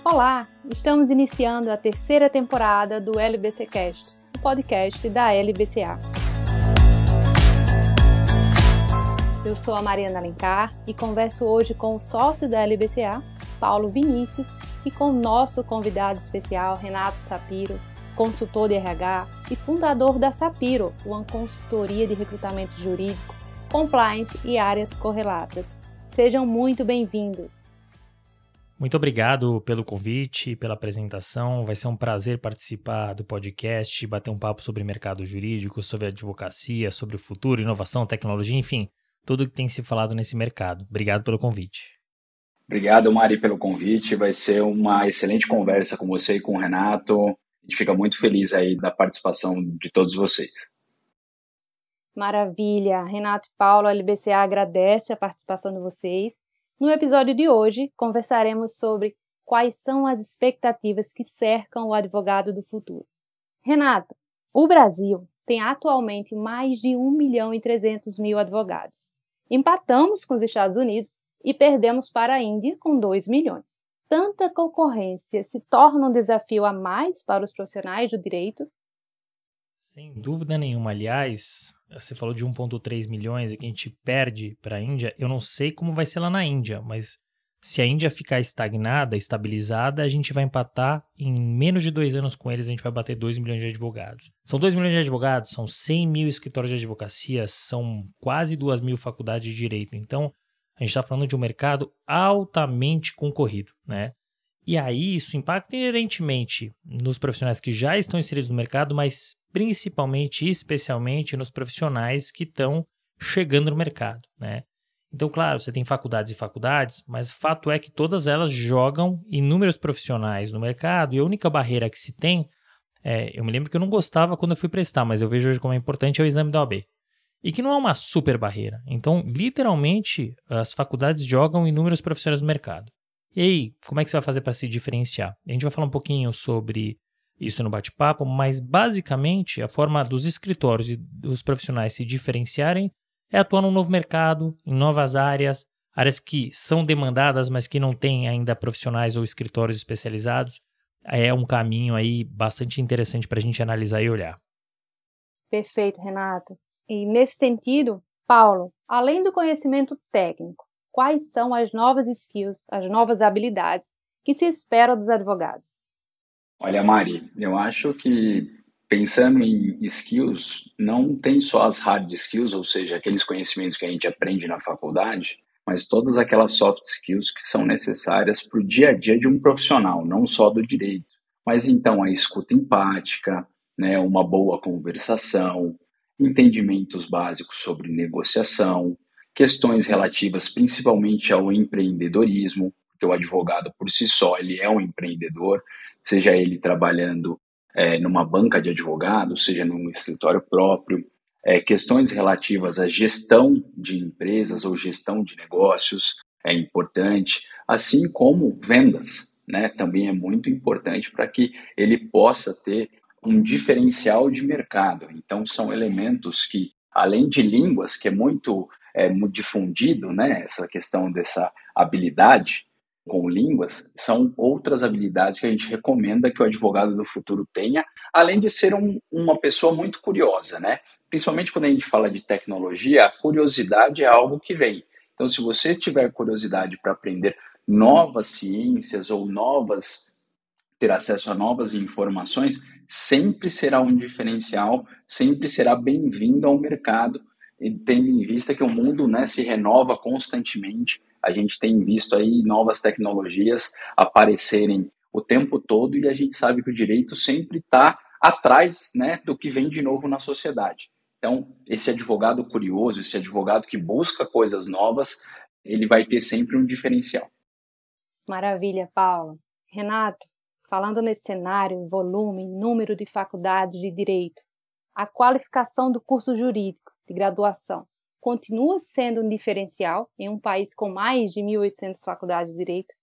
Olá, estamos iniciando a terceira temporada do LBCcast, o podcast da LBCA. Eu sou a Mariana Alencar e converso hoje com o sócio da LBCA, Paulo Vinícius, e com o nosso convidado especial, Renato Sapiro, consultor de RH e fundador da Sapiro, uma consultoria de recrutamento jurídico, compliance e áreas correlatas. Sejam muito bem-vindos. Muito obrigado pelo convite, pela apresentação. Vai ser um prazer participar do podcast, bater um papo sobre mercado jurídico, sobre advocacia, sobre o futuro, inovação, tecnologia, enfim, tudo que tem se falado nesse mercado. Obrigado pelo convite. Obrigado, Mari, pelo convite. Vai ser uma excelente conversa com você e com o Renato. A gente fica muito feliz aí da participação de todos vocês. Maravilha! Renato e Paulo, a LBCA agradece a participação de vocês. No episódio de hoje, conversaremos sobre quais são as expectativas que cercam o advogado do futuro. Renato, o Brasil tem atualmente mais de 1.300.000 advogados. Empatamos com os Estados Unidos e perdemos para a Índia com 2 milhões. Tanta concorrência se torna um desafio a mais para os profissionais do direito? Sem dúvida nenhuma. Aliás, você falou de 1,3 milhões e que a gente perde para a Índia. Eu não sei como vai ser lá na Índia, mas se a Índia ficar estagnada, estabilizada, a gente vai empatar em menos de 2 anos com eles, a gente vai bater 2 milhões de advogados. São 2 milhões de advogados, são 100 mil escritórios de advocacia, são quase 2.000 faculdades de direito. Então, a gente está falando de um mercado altamente concorrido, né? E aí isso impacta inerentemente nos profissionais que já estão inseridos no mercado, mas principalmente e especialmente nos profissionais que estão chegando no mercado, né? Então, claro, você tem faculdades e faculdades, mas fato é que todas elas jogam inúmeros profissionais no mercado e a única barreira que se tem, eu me lembro que eu não gostava quando eu fui prestar, mas eu vejo hoje como é importante, é o exame da OAB. E que não é uma super barreira. Então, literalmente, as faculdades jogam inúmeros profissionais no mercado. E aí, como é que você vai fazer para se diferenciar? A gente vai falar um pouquinho sobre isso no bate-papo, mas basicamente a forma dos escritórios e dos profissionais se diferenciarem é atuar num novo mercado, em novas áreas, áreas que são demandadas, mas que não têm ainda profissionais ou escritórios especializados. É um caminho aí bastante interessante para a gente analisar e olhar. Perfeito, Renato. E nesse sentido, Paulo, além do conhecimento técnico, quais são as novas skills, as novas habilidades que se espera dos advogados? Olha, Mari, eu acho que pensando em skills, não tem só as hard skills, ou seja, aqueles conhecimentos que a gente aprende na faculdade, mas todas aquelas soft skills que são necessárias para o dia a dia de um profissional, não só do direito. Mas então a escuta empática, né, uma boa conversação, entendimentos básicos sobre negociação, questões relativas principalmente ao empreendedorismo, porque o advogado por si só ele é um empreendedor, seja ele trabalhando numa banca de advogados, seja num escritório próprio, questões relativas à gestão de empresas ou gestão de negócios é importante, assim como vendas, né, também é muito importante para que ele possa ter um diferencial de mercado. Então, são elementos que, além de línguas, que é muito difundido, né, essa questão dessa habilidade com línguas, são outras habilidades que a gente recomenda que o advogado do futuro tenha, além de ser uma pessoa muito curiosa, né? Principalmente quando a gente fala de tecnologia, a curiosidade é algo que vem. Então, se você tiver curiosidade para aprender novas ciências ou ter acesso a novas informações, sempre será um diferencial, sempre será bem-vindo ao mercado, e tendo em vista que o mundo, né, se renova constantemente. A gente tem visto aí novas tecnologias aparecerem o tempo todo e a gente sabe que o direito sempre está atrás, né, do que vem de novo na sociedade. Então, esse advogado curioso, esse advogado que busca coisas novas, ele vai ter sempre um diferencial. Maravilha, Paulo. Renato, falando nesse cenário, volume, número de faculdades de direito, a qualificação do curso jurídico de graduação continua sendo um diferencial em um país com mais de 1.800 faculdades de direito?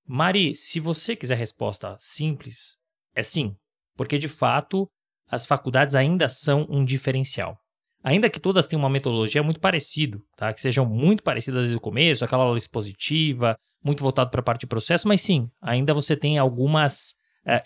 Mari, se você quiser resposta simples, é sim, porque de fato as faculdades ainda são um diferencial. Ainda que todas tenham uma metodologia muito parecida, tá? Que sejam muito parecidas desde o começo, aquela aula expositiva, muito voltado para a parte de processo, mas sim, ainda você tem algumas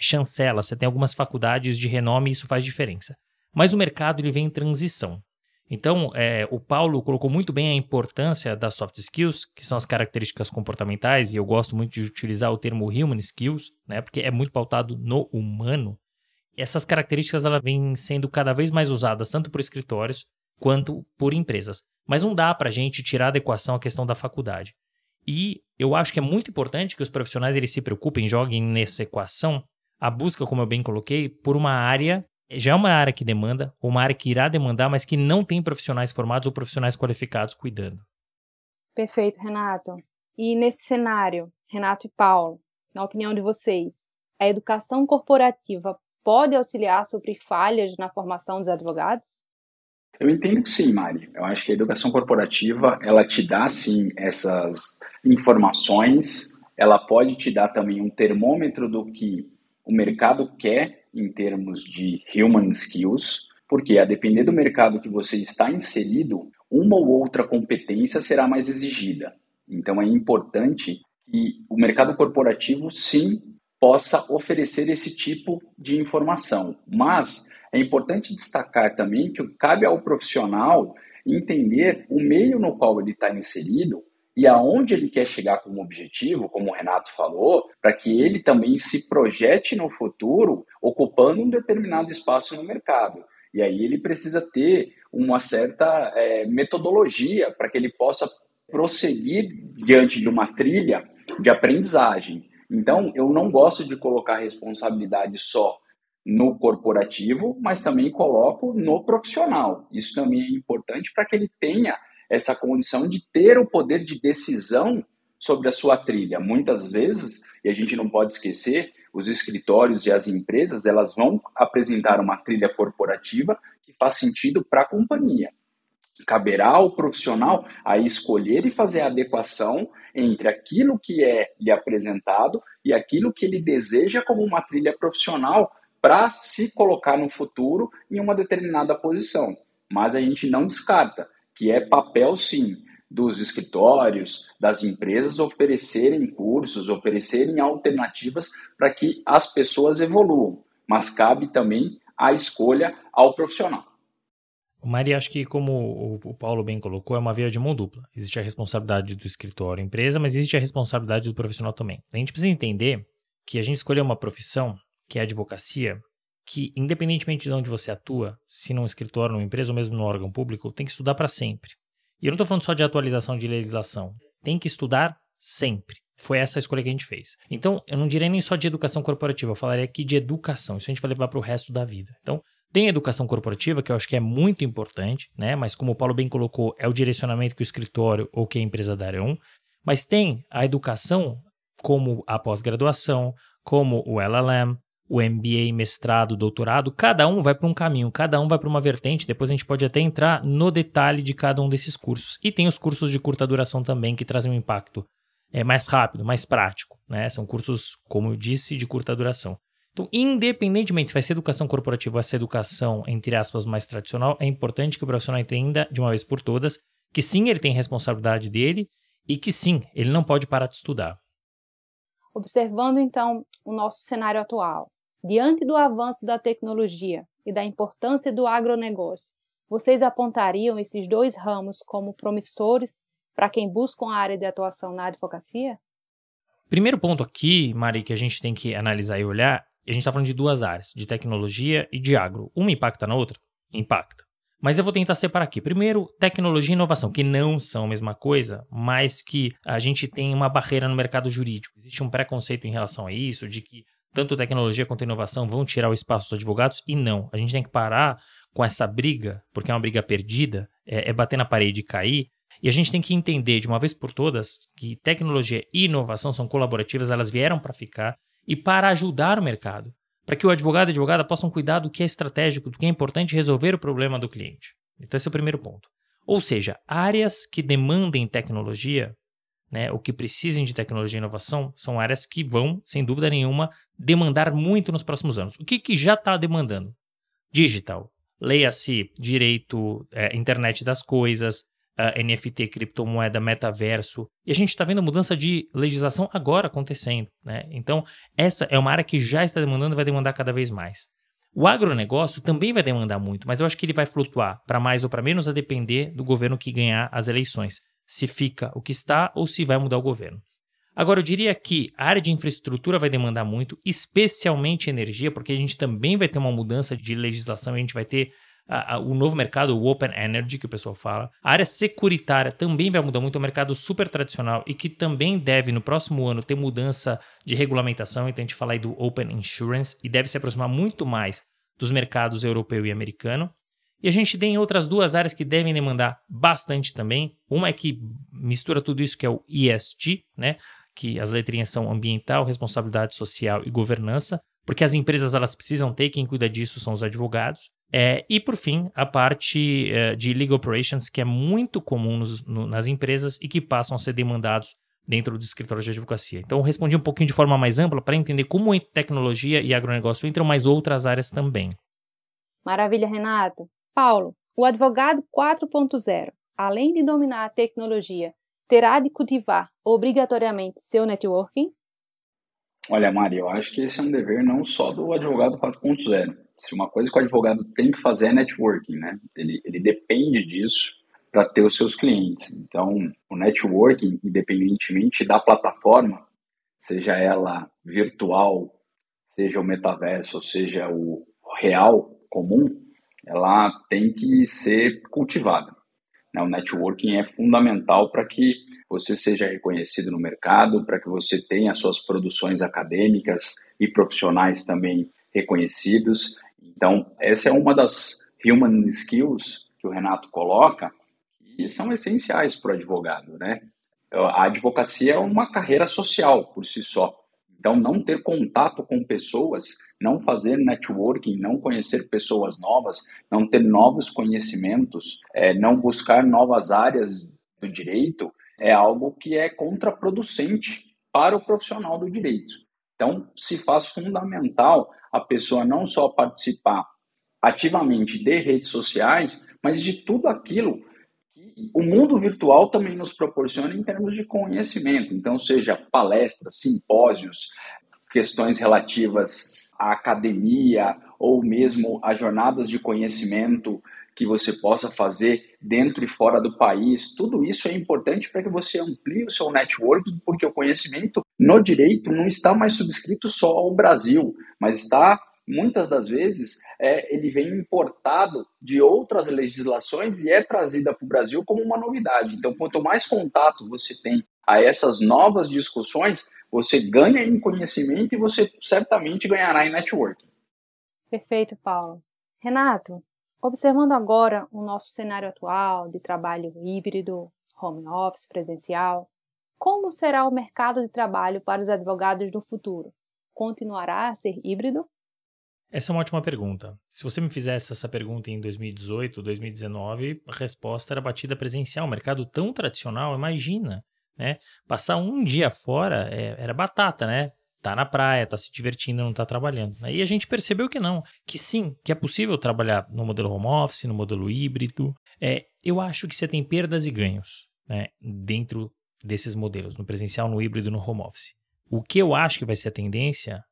chancelas, você tem algumas faculdades de renome e isso faz diferença. Mas o mercado ele vem em transição. Então, o Paulo colocou muito bem a importância das soft skills, que são as características comportamentais, e eu gosto muito de utilizar o termo human skills, né, porque é muito pautado no humano. Essas características elas vêm sendo cada vez mais usadas tanto por escritórios quanto por empresas. Mas não dá para a gente tirar da equação a questão da faculdade. E eu acho que é muito importante que os profissionais eles se preocupem, joguem nessa equação a busca, como eu bem coloquei, por uma área, já é uma área que demanda, ou uma área que irá demandar, mas que não tem profissionais formados ou profissionais qualificados cuidando. Perfeito, Renato. E nesse cenário, Renato e Paulo, na opinião de vocês, a educação corporativa pode auxiliar a suprir falhas na formação dos advogados? Eu entendo que sim, Mari. Eu acho que a educação corporativa, ela te dá, sim, essas informações, ela pode te dar também um termômetro do que o mercado quer em termos de human skills, porque a depender do mercado que você está inserido, uma ou outra competência será mais exigida. Então, é importante que o mercado corporativo, sim, possa oferecer esse tipo de informação. Mas é importante destacar também que cabe ao profissional entender o meio no qual ele está inserido e aonde ele quer chegar como objetivo, como o Renato falou, para que ele também se projete no futuro ocupando um determinado espaço no mercado. E aí ele precisa ter uma certa metodologia para que ele possa prosseguir diante de uma trilha de aprendizagem. Então, eu não gosto de colocar responsabilidade só no corporativo, mas também coloco no profissional. Isso também é importante para que ele tenha essa condição de ter o poder de decisão sobre a sua trilha. Muitas vezes, e a gente não pode esquecer, os escritórios e as empresas, elas vão apresentar uma trilha corporativa que faz sentido para a companhia. Caberá ao profissional a escolher e fazer a adequação entre aquilo que é lhe apresentado e aquilo que ele deseja como uma trilha profissional para se colocar no futuro em uma determinada posição. Mas a gente não descarta que é papel, sim, dos escritórios, das empresas oferecerem cursos, oferecerem alternativas para que as pessoas evoluam. Mas cabe também a escolha ao profissional. Maria, acho que como o Paulo bem colocou, é uma via de mão dupla. Existe a responsabilidade do escritório, empresa, mas existe a responsabilidade do profissional também. A gente precisa entender que a gente escolheu uma profissão, que é a advocacia, que independentemente de onde você atua, se num escritório, numa empresa ou mesmo no órgão público, tem que estudar para sempre. E eu não estou falando só de atualização de legislação. Tem que estudar sempre. Foi essa a escolha que a gente fez. Então, eu não diria nem só de educação corporativa, eu falaria aqui de educação. Isso a gente vai levar para o resto da vida. Então, tem a educação corporativa, que eu acho que é muito importante, né? Mas como o Paulo bem colocou, é o direcionamento que o escritório ou que a empresa darão. Mas tem a educação como a pós-graduação, como o LLM, o MBA, mestrado, doutorado. Cada um vai para um caminho, cada um vai para uma vertente. Depois a gente pode até entrar no detalhe de cada um desses cursos. E tem os cursos de curta duração também, que trazem um impacto mais rápido, mais prático, né? São cursos, como eu disse, de curta duração. Então, independentemente se vai ser educação corporativa ou essa educação, entre aspas, mais tradicional, é importante que o profissional entenda, de uma vez por todas, que sim, ele tem responsabilidade dele e que sim, ele não pode parar de estudar. Observando, então, o nosso cenário atual, diante do avanço da tecnologia e da importância do agronegócio, vocês apontariam esses dois ramos como promissores para quem busca uma área de atuação na advocacia? Primeiro ponto aqui, Mari, que a gente tem que analisar e olhar, a gente está falando de duas áreas, de tecnologia e de agro. Uma impacta na outra? Impacta. Mas eu vou tentar separar aqui. Primeiro, tecnologia e inovação, que não são a mesma coisa, mas que a gente tem uma barreira no mercado jurídico. Existe um preconceito em relação a isso, de que tanto tecnologia quanto inovação vão tirar o espaço dos advogados, e não. A gente tem que parar com essa briga, porque é uma briga perdida, é bater na parede e cair, e a gente tem que entender de uma vez por todas que tecnologia e inovação são colaborativas, elas vieram para ficar e para ajudar o mercado, para que o advogado e a advogada possam cuidar do que é estratégico, do que é importante resolver o problema do cliente. Então esse é o primeiro ponto. Ou seja, áreas que demandem tecnologia, né, ou que precisem de tecnologia e inovação, são áreas que vão, sem dúvida nenhuma, demandar muito nos próximos anos. O que já está demandando? Digital. Leia-se direito, internet das coisas, NFT, criptomoeda, metaverso. E a gente está vendo a mudança de legislação agora acontecendo, né? Então, essa é uma área que já está demandando e vai demandar cada vez mais. O agronegócio também vai demandar muito, mas eu acho que ele vai flutuar para mais ou para menos a depender do governo que ganhar as eleições. Se fica o que está ou se vai mudar o governo. Agora, eu diria que a área de infraestrutura vai demandar muito, especialmente energia, porque a gente também vai ter uma mudança de legislação, a gente vai ter o novo mercado, o Open Energy, que o pessoal fala. A área securitária também vai mudar muito, é um mercado super tradicional e que também deve, no próximo ano, ter mudança de regulamentação. Então, a gente fala aí do Open Insurance e deve se aproximar muito mais dos mercados europeu e americano. E a gente tem outras duas áreas que devem demandar bastante também. Uma é que mistura tudo isso, que é o ESG, né? Que as letrinhas são ambiental, responsabilidade social e governança, porque as empresas elas precisam ter, quem cuida disso são os advogados. E, por fim, a parte de legal operations, que é muito comum nas empresas e que passam a ser demandados dentro dos escritórios de advocacia. Então, eu respondi um pouquinho de forma mais ampla para entender como tecnologia e agronegócio entram, mas outras áreas também. Maravilha, Renato. Paulo, o advogado 4.0, além de dominar a tecnologia, terá de cultivar obrigatoriamente seu networking? Olha, Mari, eu acho que esse é um dever não só do advogado 4.0. Se uma coisa que o advogado tem que fazer é networking, né? Ele depende disso para ter os seus clientes. Então, o networking, independentemente da plataforma, seja ela virtual, seja o metaverso, ou seja o real comum, ela tem que ser cultivada. O networking é fundamental para que você seja reconhecido no mercado, para que você tenha suas produções acadêmicas e profissionais também reconhecidos. Então, essa é uma das human skills que o Renato coloca e são essenciais para o advogado, né? A advocacia é uma carreira social por si só. Então, não ter contato com pessoas, não fazer networking, não conhecer pessoas novas, não ter novos conhecimentos, não buscar novas áreas do direito, é algo que é contraproducente para o profissional do direito. Então, se faz fundamental a pessoa não só participar ativamente de redes sociais, mas de tudo aquilo que o mundo virtual também nos proporciona em termos de conhecimento. Então, seja palestras, simpósios, questões relativas à academia ou mesmo a jornadas de conhecimento que você possa fazer dentro e fora do país. Tudo isso é importante para que você amplie o seu networking, porque o conhecimento no direito não está mais subscrito só ao Brasil, mas está, muitas das vezes, ele vem importado de outras legislações e é trazida para o Brasil como uma novidade. Então, quanto mais contato você tem a essas novas discussões, você ganha em conhecimento e você certamente ganhará em networking. Perfeito, Paulo. Renato, observando agora o nosso cenário atual de trabalho híbrido, home office, presencial, como será o mercado de trabalho para os advogados do futuro? Continuará a ser híbrido? Essa é uma ótima pergunta. Se você me fizesse essa pergunta em 2018, 2019, a resposta era batida presencial. Um mercado tão tradicional, imagina, né? Passar um dia fora era batata, né? Tá na praia, tá se divertindo, não tá trabalhando. Aí a gente percebeu que não, que sim, que é possível trabalhar no modelo home office, no modelo híbrido. Eu acho que você tem perdas e ganhos, né, dentro desses modelos, no presencial, no híbrido e no home office. O que eu acho que vai ser a tendência,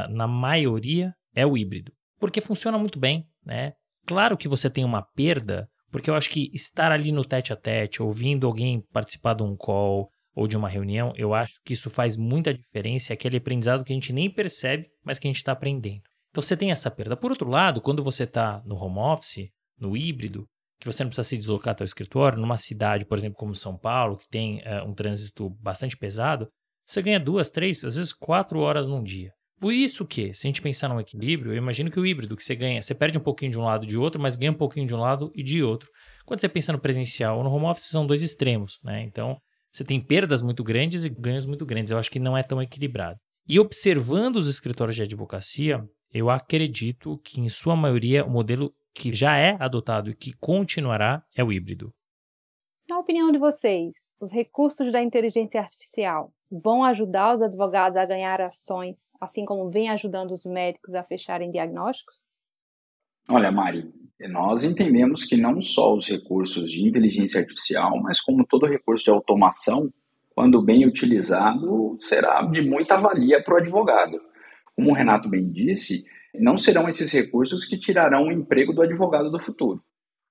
na maioria, é o híbrido, porque funciona muito bem, né? Claro que você tem uma perda, porque eu acho que estar ali no tete-a-tete, ouvindo alguém participar de um call ou de uma reunião, eu acho que isso faz muita diferença, é aquele aprendizado que a gente nem percebe, mas que a gente está aprendendo. Então você tem essa perda. Por outro lado, quando você está no home office, no híbrido, que você não precisa se deslocar até o escritório, numa cidade, por exemplo, como São Paulo, que tem um trânsito bastante pesado, você ganha 2, 3, às vezes 4 horas num dia. Por isso que, se a gente pensar num equilíbrio, eu imagino que o híbrido que você ganha, você perde um pouquinho de um lado e de outro, mas ganha um pouquinho de um lado e de outro. Quando você pensa no presencial ou no home office, são dois extremos, né? Então, você tem perdas muito grandes e ganhos muito grandes. Eu acho que não é tão equilibrado. E observando os escritórios de advocacia, eu acredito que, em sua maioria, o modelo que já é adotado e que continuará é o híbrido. Na opinião de vocês, os recursos da inteligência artificial vão ajudar os advogados a ganhar ações, assim como vem ajudando os médicos a fecharem diagnósticos? Olha, Mari, Nós entendemos que não só os recursos de inteligência artificial, mas como todo recurso de automação, quando bem utilizado, será de muita valia para o advogado. Como o Renato bem disse, não serão esses recursos que tirarão o emprego do advogado do futuro,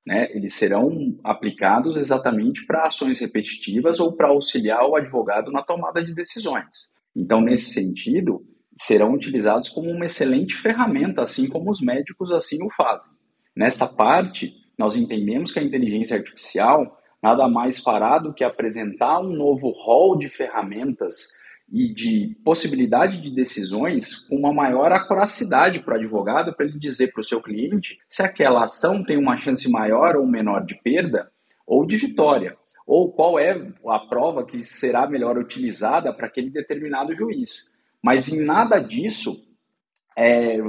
né? Eles serão aplicados exatamente para ações repetitivas ou para auxiliar o advogado na tomada de decisões. Então, nesse sentido, serão utilizados como uma excelente ferramenta, assim como os médicos assim o fazem. Nessa parte, nós entendemos que a inteligência artificial nada mais fará do que apresentar um novo rol de ferramentas e de possibilidade de decisões com uma maior acuracidade para o advogado, para ele dizer para o seu cliente se aquela ação tem uma chance maior ou menor de perda ou de vitória, ou qual é a prova que será melhor utilizada para aquele determinado juiz. Mas em nada disso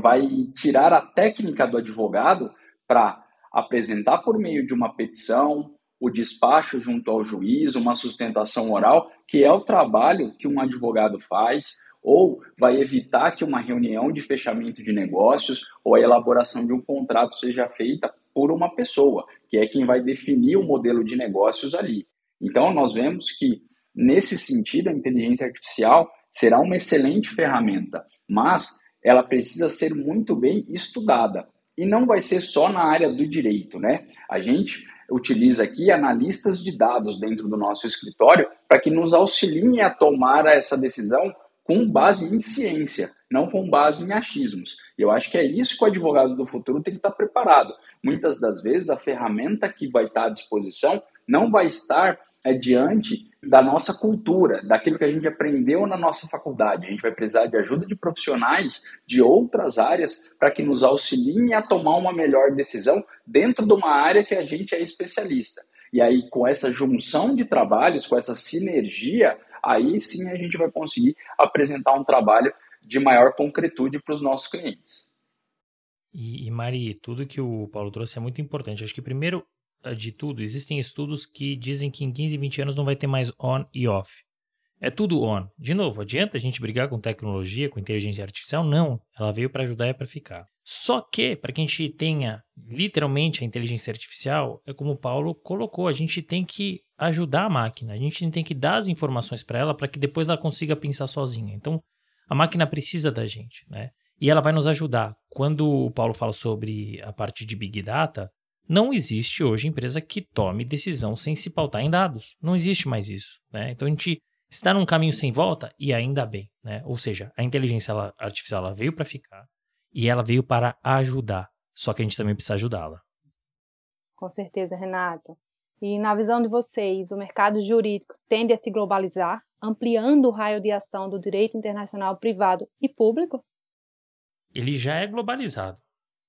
vai tirar a técnica do advogado para apresentar por meio de uma petição, o despacho junto ao juiz, uma sustentação oral, que é o trabalho que um advogado faz, ou vai evitar que uma reunião de fechamento de negócios ou a elaboração de um contrato seja feita por uma pessoa, que é quem vai definir o modelo de negócios ali. Então, nós vemos que, nesse sentido, a inteligência artificial será uma excelente ferramenta, mas ela precisa ser muito bem estudada. E não vai ser só na área do direito, né? A gente utiliza aqui analistas de dados dentro do nosso escritório para que nos auxiliem a tomar essa decisão com base em ciência, não com base em achismos. Eu acho que é isso que o advogado do futuro tem que estar preparado. Muitas das vezes a ferramenta que vai estar à disposição não vai estar diante da nossa cultura, daquilo que a gente aprendeu na nossa faculdade. A gente vai precisar de ajuda de profissionais de outras áreas para que nos auxiliem a tomar uma melhor decisão dentro de uma área que a gente é especialista. E aí, com essa junção de trabalhos, com essa sinergia, aí sim a gente vai conseguir apresentar um trabalho de maior concretude para os nossos clientes. E Mari, tudo que o Paulo trouxe é muito importante. Acho que primeiro de tudo, existem estudos que dizem que em 15, 20 anos não vai ter mais on e off. É tudo on. De novo, adianta a gente brigar com tecnologia, com inteligência artificial? Não. Ela veio para ajudar e para ficar. Só que, para que a gente tenha literalmente a inteligência artificial, é como o Paulo colocou, a gente tem que ajudar a máquina, a gente tem que dar as informações para ela para que depois ela consiga pensar sozinha. Então, a máquina precisa da gente, né? E ela vai nos ajudar. Quando o Paulo fala sobre a parte de Big Data, não existe hoje empresa que tome decisão sem se pautar em dados. Não existe mais isso, né? Então a gente está num caminho sem volta e ainda bem, né? Ou seja, a inteligência artificial ela veio para ficar e ela veio para ajudar. Só que a gente também precisa ajudá-la. Com certeza, Renato. E na visão de vocês, o mercado jurídico tende a se globalizar, ampliando o raio de ação do direito internacional privado e público? Ele já é globalizado.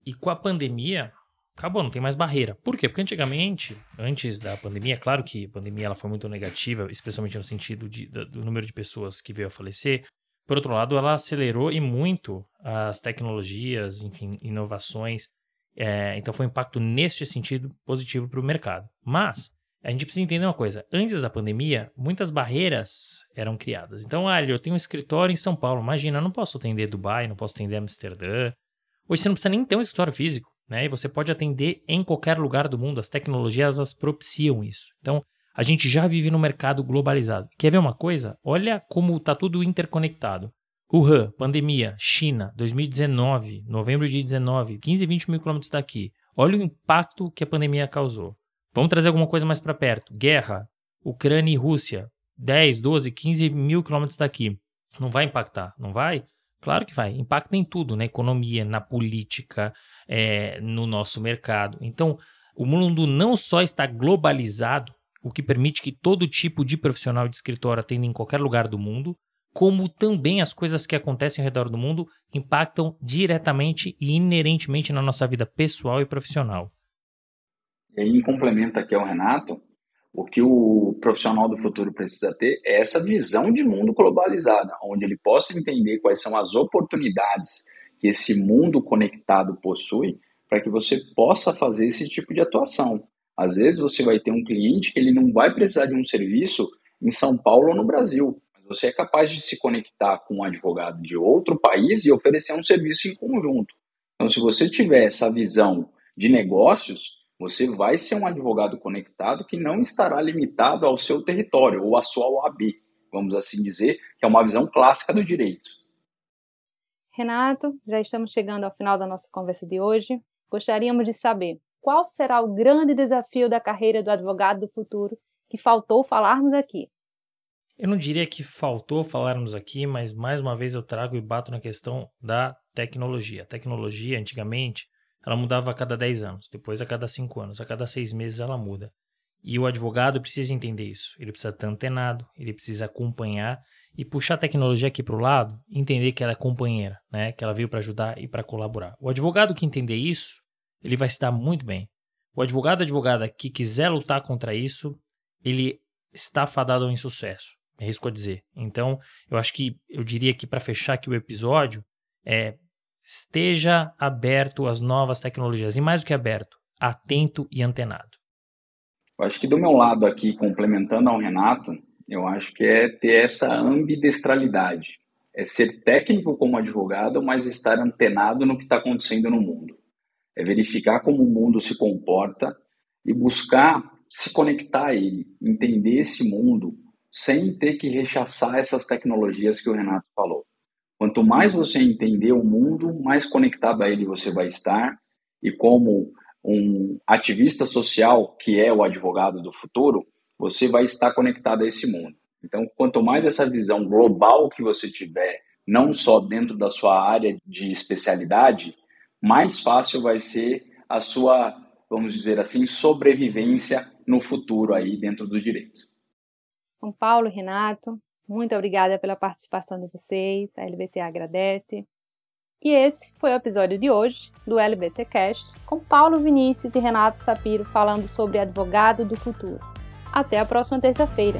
E com a pandemia, acabou, não tem mais barreira. Por quê? Porque antigamente, antes da pandemia, é claro que a pandemia ela foi muito negativa, especialmente no sentido do número de pessoas que veio a falecer. Por outro lado, ela acelerou e muito as tecnologias, enfim, inovações. Então foi um impacto neste sentido positivo para o mercado. Mas a gente precisa entender uma coisa. Antes da pandemia, muitas barreiras eram criadas. Então, eu tenho um escritório em São Paulo. Imagina, eu não posso atender Dubai, não posso atender Amsterdã. Hoje você não precisa nem ter um escritório físico, né? E você pode atender em qualquer lugar do mundo. As tecnologias, elas propiciam isso. Então, a gente já vive num mercado globalizado. Quer ver uma coisa? Olha como está tudo interconectado. Wuhan, pandemia, China, 2019, novembro de 19, 15, 20 mil quilômetros daqui. Olha o impacto que a pandemia causou. Vamos trazer alguma coisa mais para perto. Guerra, Ucrânia e Rússia, 10, 12, 15 mil quilômetros daqui. Não vai impactar? Não vai? Claro que vai. Impacta em tudo, na economia, na política, no nosso mercado. Então, o mundo não só está globalizado, o que permite que todo tipo de profissional de escritório atenda em qualquer lugar do mundo, como também as coisas que acontecem ao redor do mundo impactam diretamente e inerentemente na nossa vida pessoal e profissional. E aí, em complemento aqui ao Renato, o que o profissional do futuro precisa ter é essa visão de mundo globalizada, onde ele possa entender quais são as oportunidades que esse mundo conectado possui para que você possa fazer esse tipo de atuação. Às vezes você vai ter um cliente que ele não vai precisar de um serviço em São Paulo ou no Brasil, mas você é capaz de se conectar com um advogado de outro país e oferecer um serviço em conjunto. Então, se você tiver essa visão de negócios, você vai ser um advogado conectado que não estará limitado ao seu território ou à sua OAB, vamos assim dizer, que é uma visão clássica do direito. Renato, já estamos chegando ao final da nossa conversa de hoje. Gostaríamos de saber qual será o grande desafio da carreira do advogado do futuro que faltou falarmos aqui. Eu não diria que faltou falarmos aqui, mas mais uma vez eu trago e bato na questão da tecnologia. A tecnologia, antigamente, ela mudava a cada 10 anos, depois a cada 5 anos, a cada 6 meses ela muda. E o advogado precisa entender isso. Ele precisa estar antenado, ele precisa acompanhar e puxar a tecnologia aqui para o lado, entender que ela é companheira, né? Que ela veio para ajudar e para colaborar. O advogado que entender isso, ele vai se dar muito bem. O advogado ou advogada que quiser lutar contra isso, ele está fadado ao insucesso. É risco a dizer. Então, eu diria que para fechar aqui o episódio, esteja aberto às novas tecnologias. E mais do que aberto, atento e antenado. Eu acho que do meu lado aqui, complementando ao Renato, eu acho que é ter essa ambidestralidade. É ser técnico como advogado, mas estar antenado no que está acontecendo no mundo. É verificar como o mundo se comporta e buscar se conectar a ele, entender esse mundo sem ter que rechaçar essas tecnologias que o Renato falou. Quanto mais você entender o mundo, mais conectado a ele você vai estar, e como um ativista social, que é o advogado do futuro, você vai estar conectado a esse mundo. Então, quanto mais essa visão global que você tiver, não só dentro da sua área de especialidade, mais fácil vai ser a sua, vamos dizer assim, sobrevivência no futuro aí dentro do direito. Bom, Paulo, Renato, muito obrigada pela participação de vocês, a LBC agradece. E esse foi o episódio de hoje do LBC Cast, com Paulo Vinícius e Renato Sapiro falando sobre advogado do futuro. Até a próxima terça-feira.